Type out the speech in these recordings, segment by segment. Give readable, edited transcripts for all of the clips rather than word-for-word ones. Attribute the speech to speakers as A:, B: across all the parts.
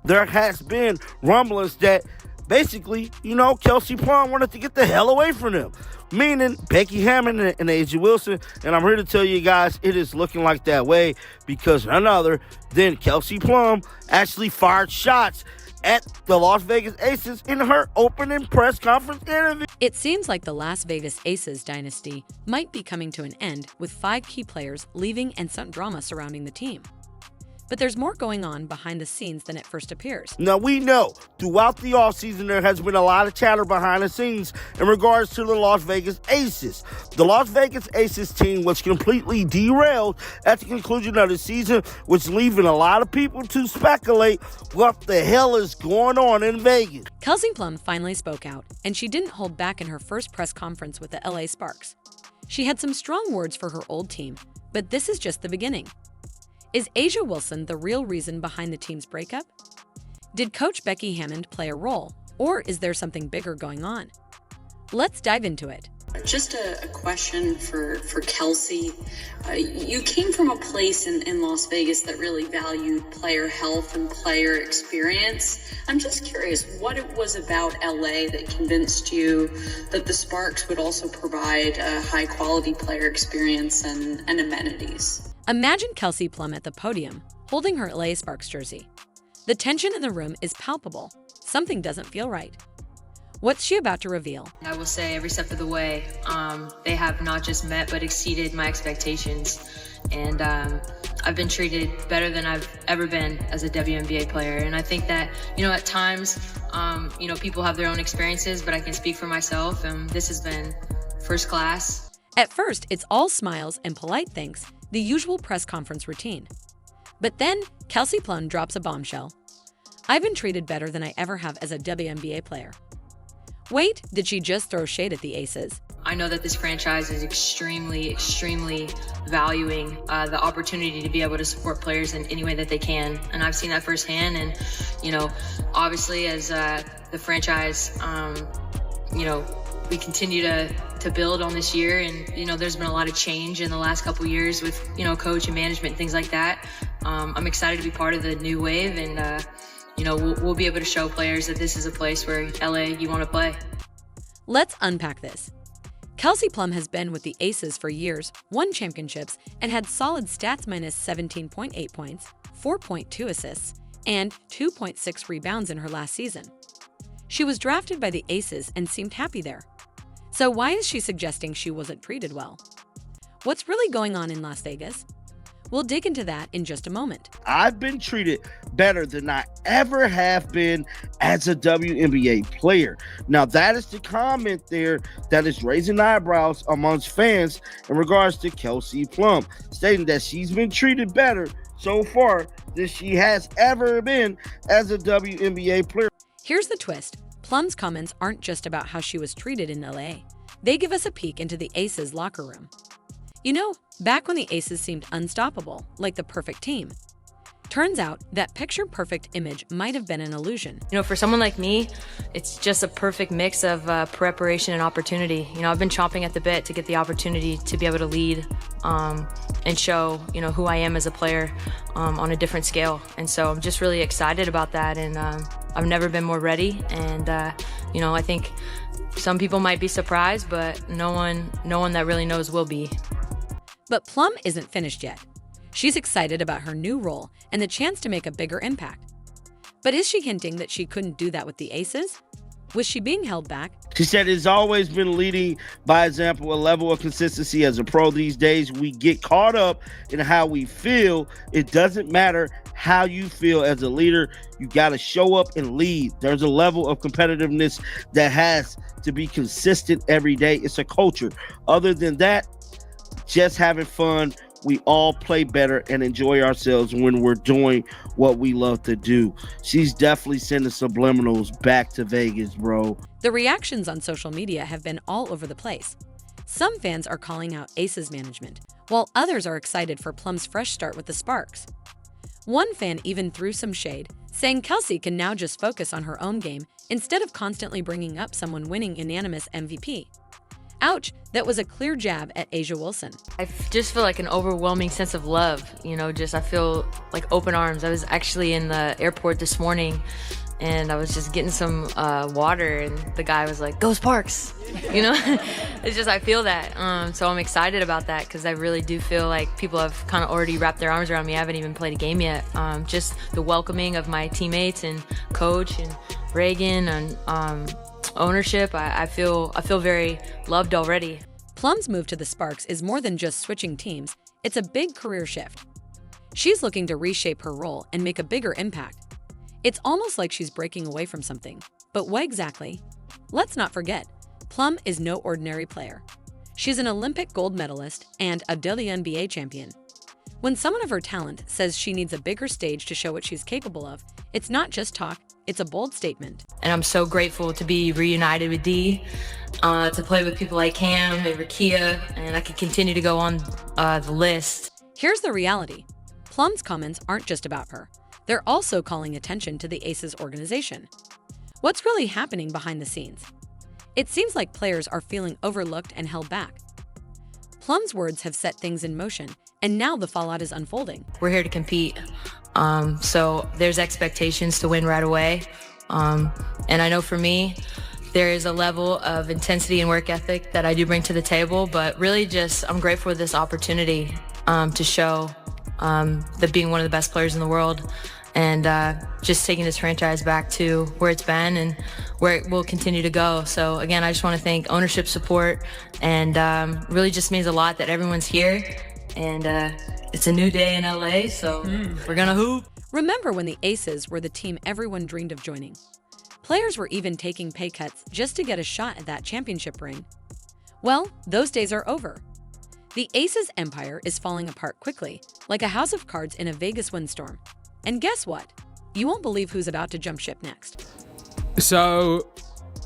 A: there has been rumblings that basically, Kelsey Plum wanted to get the hell away from them. Meaning Becky Hammond and A'ja Wilson. And I'm here to tell you guys, it is looking like that way because none other than Kelsey Plum actually fired shots at the Las Vegas Aces in her opening press conference interview.
B: It seems like the Las Vegas Aces dynasty might be coming to an end with 5 key players leaving and some drama surrounding the team. But there's more going on behind the scenes than it first appears.
A: Now, we know throughout the offseason there has been a lot of chatter behind the scenes in regards to the Las Vegas Aces. The Las Vegas Aces team was completely derailed at the conclusion of the season, which leaving a lot of people to speculate what the hell is going on in Vegas.
B: Kelsey Plum finally spoke out, and she didn't hold back in her first press conference with the LA Sparks. She had some strong words for her old team, but this is just the beginning. Is A'ja Wilson the real reason behind the team's breakup? Did Coach Becky Hammond play a role, or is there something bigger going on? Let's dive into it.
C: Just a question for Kelsey. You came from a place in Las Vegas that really valued player health and player experience. I'm just curious what it was about LA that convinced you that the Sparks would also provide a high-quality player experience and amenities.
B: Imagine Kelsey Plum at the podium, holding her LA Sparks jersey. The tension in the room is palpable. Something doesn't feel right. What's she about to reveal?
D: I will say every step of the way, they have not just met but exceeded my expectations. And I've been treated better than I've ever been as a WNBA player. And I think that, at times, people have their own experiences, but I can speak for myself. And this has been first class.
B: At first, it's all smiles and polite thanks, the usual press conference routine. But then, Kelsey Plum drops a bombshell. I've been treated better than I ever have as a WNBA player. Wait, did she just throw shade at the Aces?
D: I know that this franchise is extremely, extremely valuing the opportunity to be able to support players in any way that they can. And I've seen that firsthand. And, obviously as the franchise, we continue to build on this year. And, there's been a lot of change in the last couple of years with, coach and management and things like that. I'm excited to be part of the new wave and, we'll be able to show players that this is a place where LA, you want to play.
B: Let's unpack this. Kelsey Plum has been with the Aces for years, won championships, and had solid stats minus 17.8 points, 4.2 assists, and 2.6 rebounds in her last season. She was drafted by the Aces and seemed happy there. So why is she suggesting she wasn't treated well? What's really going on in Las Vegas? We'll dig into that in just a moment.
A: I've been treated better than I ever have been as a WNBA player. Now, that is the comment there that is raising eyebrows amongst fans in regards to Kelsey Plum, stating that she's been treated better so far than she has ever been as a WNBA player.
B: Here's the twist. Plum's comments aren't just about how she was treated in LA. They give us a peek into the Aces locker room. Back when the Aces seemed unstoppable, like the perfect team. Turns out that picture-perfect image might have been an illusion.
D: For someone like me, it's just a perfect mix of preparation and opportunity. I've been chomping at the bit to get the opportunity to be able to lead and show, who I am as a player on a different scale. And so I'm just really excited about that. And I've never been more ready. And, I think some people might be surprised, but no one that really knows will be.
B: But Plum isn't finished yet. She's excited about her new role and the chance to make a bigger impact. But is she hinting that she couldn't do that with the Aces? Was she being held back?
A: She said it's always been leading by example, a level of consistency as a pro. These days, we get caught up in how we feel. It doesn't matter how you feel as a leader. You got to show up and lead. There's a level of competitiveness that has to be consistent every day. It's a culture. Other than that, just having fun. We all play better and enjoy ourselves when we're doing what we love to do. She's definitely sending subliminals back to Vegas, bro.
B: The reactions on social media have been all over the place. Some fans are calling out Aces management, while others are excited for Plum's fresh start with the Sparks. One fan even threw some shade, saying Kelsey can now just focus on her own game instead of constantly bringing up someone winning unanimous MVP. Ouch, that was a clear jab at A'ja Wilson.
D: I just feel like an overwhelming sense of love, I feel like open arms. I was actually in the airport this morning and I was just getting some water and the guy was like, "Go Sparks!" It's just, I feel that. So I'm excited about that because I really do feel like people have kind of already wrapped their arms around me. I haven't even played a game yet. Just the welcoming of my teammates and coach and Reagan and ownership, I feel very loved already.
B: Plum's move to the Sparks is more than just switching teams. It's a big career shift. She's looking to reshape her role and make a bigger impact. It's almost like she's breaking away from something. But what exactly? Let's not forget, Plum is no ordinary player. She's an Olympic gold medalist and a WNBA champion. When someone of her talent says she needs a bigger stage to show what she's capable of, it's not just talk, it's a bold statement.
D: And I'm so grateful to be reunited with Dee, to play with people like Cam and Rakia, and I can continue to go on the list.
B: Here's the reality. Plum's comments aren't just about her. They're also calling attention to the Aces organization. What's really happening behind the scenes? It seems like players are feeling overlooked and held back. Plum's words have set things in motion, and now the fallout is unfolding.
D: We're here to compete, so there's expectations to win right away. And I know for me, there is a level of intensity and work ethic that I do bring to the table, but really just I'm grateful for this opportunity to show that being one of the best players in the world and just taking this franchise back to where it's been and where it will continue to go. So again, I just want to thank ownership support, and really just means a lot that everyone's here, and it's a new day in LA, so we're gonna hoop.
B: Remember when the Aces were the team everyone dreamed of joining? Players were even taking pay cuts just to get a shot at that championship ring. Well, those days are over. The Aces empire is falling apart quickly, like a house of cards in a Vegas windstorm. And guess what? You won't believe who's about to jump ship next.
E: So,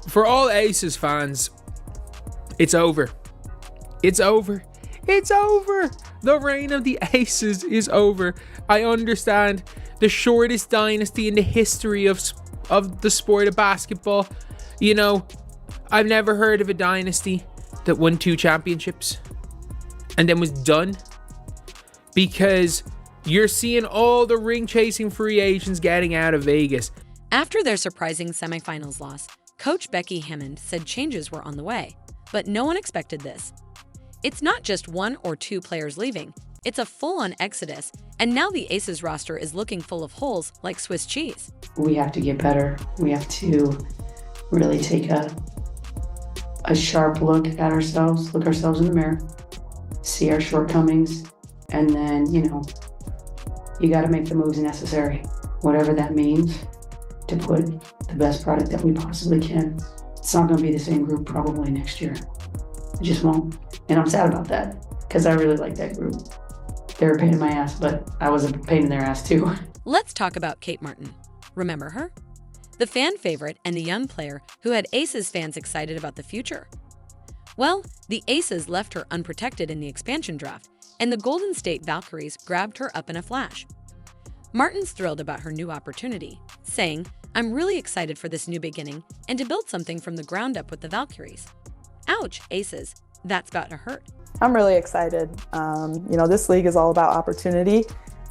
E: for all Aces fans, it's over. It's over. It's over. The reign of the Aces is over. I understand the shortest dynasty in the history of the sport of basketball. I've never heard of a dynasty that won 2 championships and then was done, because you're seeing all the ring-chasing free agents getting out of Vegas.
B: After their surprising semifinals loss, Coach Becky Hammond said changes were on the way, but no one expected this. It's not just 1 or 2 players leaving, it's a full-on exodus, and now the Aces roster is looking full of holes like Swiss cheese.
F: We have to get better. We have to really take a sharp look at ourselves, look ourselves in the mirror, see our shortcomings, and then, you got to make the moves necessary, whatever that means, to put the best product that we possibly can. It's not going to be the same group probably next year. It just won't. And I'm sad about that because I really like that group. They were a pain in my ass, but I was a pain in their ass too.
B: Let's talk about Kate Martin. Remember her? The fan favorite and the young player who had Aces fans excited about the future. Well, the Aces left her unprotected in the expansion draft, and the Golden State Valkyries grabbed her up in a flash. Martin's thrilled about her new opportunity, saying, "I'm really excited for this new beginning and to build something from the ground up with the Valkyries." Ouch, Aces. That's about to hurt.
G: I'm really excited. This league is all about opportunity,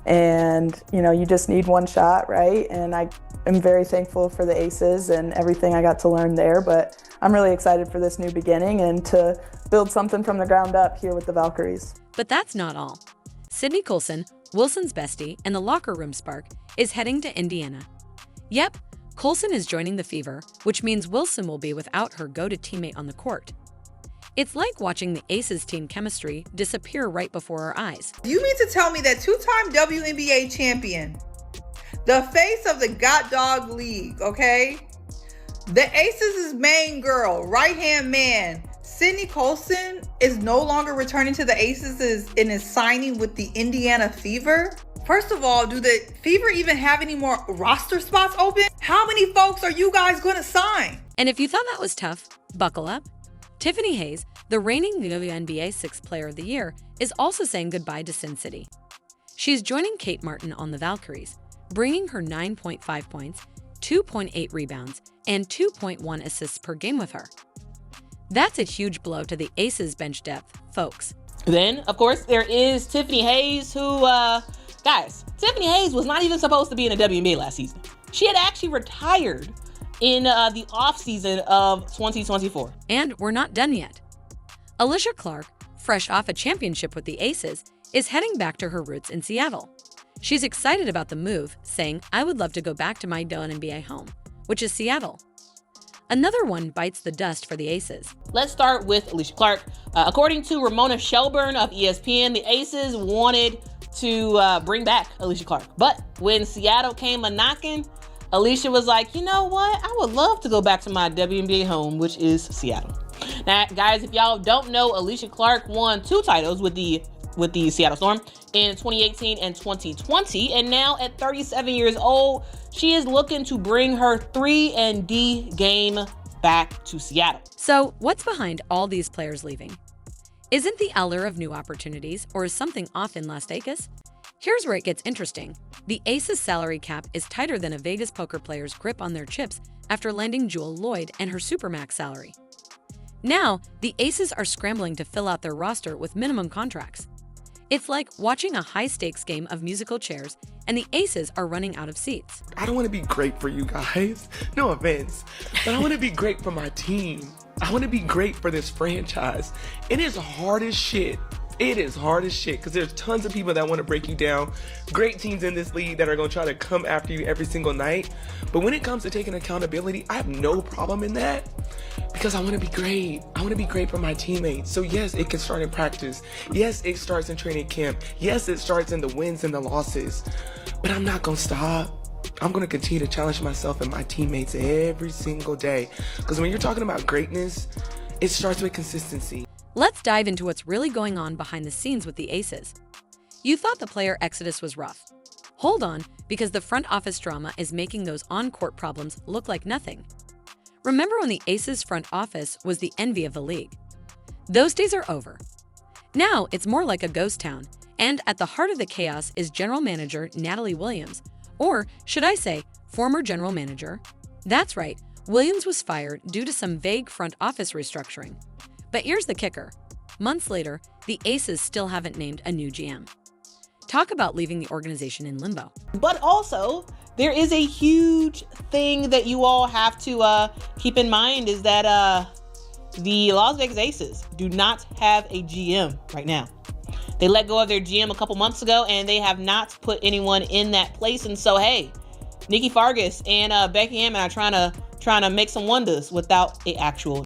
G: and, you just need one shot, right? And I am very thankful for the Aces and everything I got to learn there, but I'm really excited for this new beginning and to build something from the ground up here with the Valkyries.
B: But that's not all. Sydney Colson, Wilson's bestie and the locker room spark, is heading to Indiana. Yep, Colson is joining the Fever, which means Wilson will be without her go-to teammate on the court. It's like watching the Aces team chemistry disappear right before our eyes.
H: You mean to tell me that 2-time WNBA champion, the face of the God Dog League, okay? The Aces' main girl, right-hand man, Sydney Colson, is no longer returning to the Aces and is signing with the Indiana Fever? First of all, do the Fever even have any more roster spots open? How many folks are you guys going to sign?
B: And if you thought that was tough, buckle up. Tiffany Hayes, the reigning WNBA Sixth Player of the Year, is also saying goodbye to Sin City. She's joining Kate Martin on the Valkyries, bringing her 9.5 points, 2.8 rebounds, and 2.1 assists per game with her. That's a huge blow to the Aces bench depth, folks.
I: Then, of course, there is Tiffany Hayes, who, guys, Tiffany Hayes was not even supposed to be in the WNBA last season. She had actually retired in the offseason of 2024.
B: And we're not done yet. Alicia Clark, fresh off a championship with the Aces, is heading back to her roots in Seattle. She's excited about the move, saying, "I would love to go back to my WNBA home," which is Seattle. Another one bites the dust for the Aces.
I: Let's start with Alicia Clark. According to Ramona Shelburne of ESPN, the Aces wanted to bring back Alicia Clark. But when Seattle came a-knocking, Alicia was like, you know what? I would love to go back to my WNBA home, which is Seattle. Now, guys, if y'all don't know, Alicia Clark won 2 titles with the Seattle Storm in 2018 and 2020. And now at 37 years old, she is looking to bring her 3-and-D game back to Seattle.
B: So what's behind all these players leaving? Isn't the allure of new opportunities, or is something off in Las Vegas? Here's where it gets interesting. The Aces salary cap is tighter than a Vegas poker player's grip on their chips after landing Jewel Lloyd and her Supermax salary. Now, the Aces are scrambling to fill out their roster with minimum contracts. It's like watching a high-stakes game of musical chairs, and the Aces are running out of seats.
J: I don't want to be great for you guys, no offense, but I want to be great for my team. I want to be great for this franchise. It is hard as shit. It is hard as shit because there's tons of people that want to break you down. Great teams in this league that are going to try to come after you every single night. But when it comes to taking accountability, I have no problem in that because I want to be great. I want to be great for my teammates. So yes, it can start in practice. Yes, it starts in training camp. Yes, it starts in the wins and the losses. But I'm not going to stop. I'm going to continue to challenge myself and my teammates every single day. Because when you're talking about greatness, it starts with consistency.
B: Let's dive into what's really going on behind the scenes with the Aces. You thought the player exodus was rough. Hold on, because the front office drama is making those on-court problems look like nothing. Remember when the Aces front office was the envy of the league? Those days are over. Now it's more like a ghost town, and at the heart of the chaos is general manager Natalie Williams, or should I say, former general manager? That's right, Williams was fired due to some vague front office restructuring. But here's the kicker. Months later, the Aces still haven't named a new GM. Talk about leaving the organization in limbo.
I: But also, there is a huge thing that you all have to keep in mind is that the Las Vegas Aces do not have a GM right now. They let go of their GM a couple months ago, and they have not put anyone in that place. And so, hey, Nikki Fargas and Becky Hammond are trying to make some wonders without an actual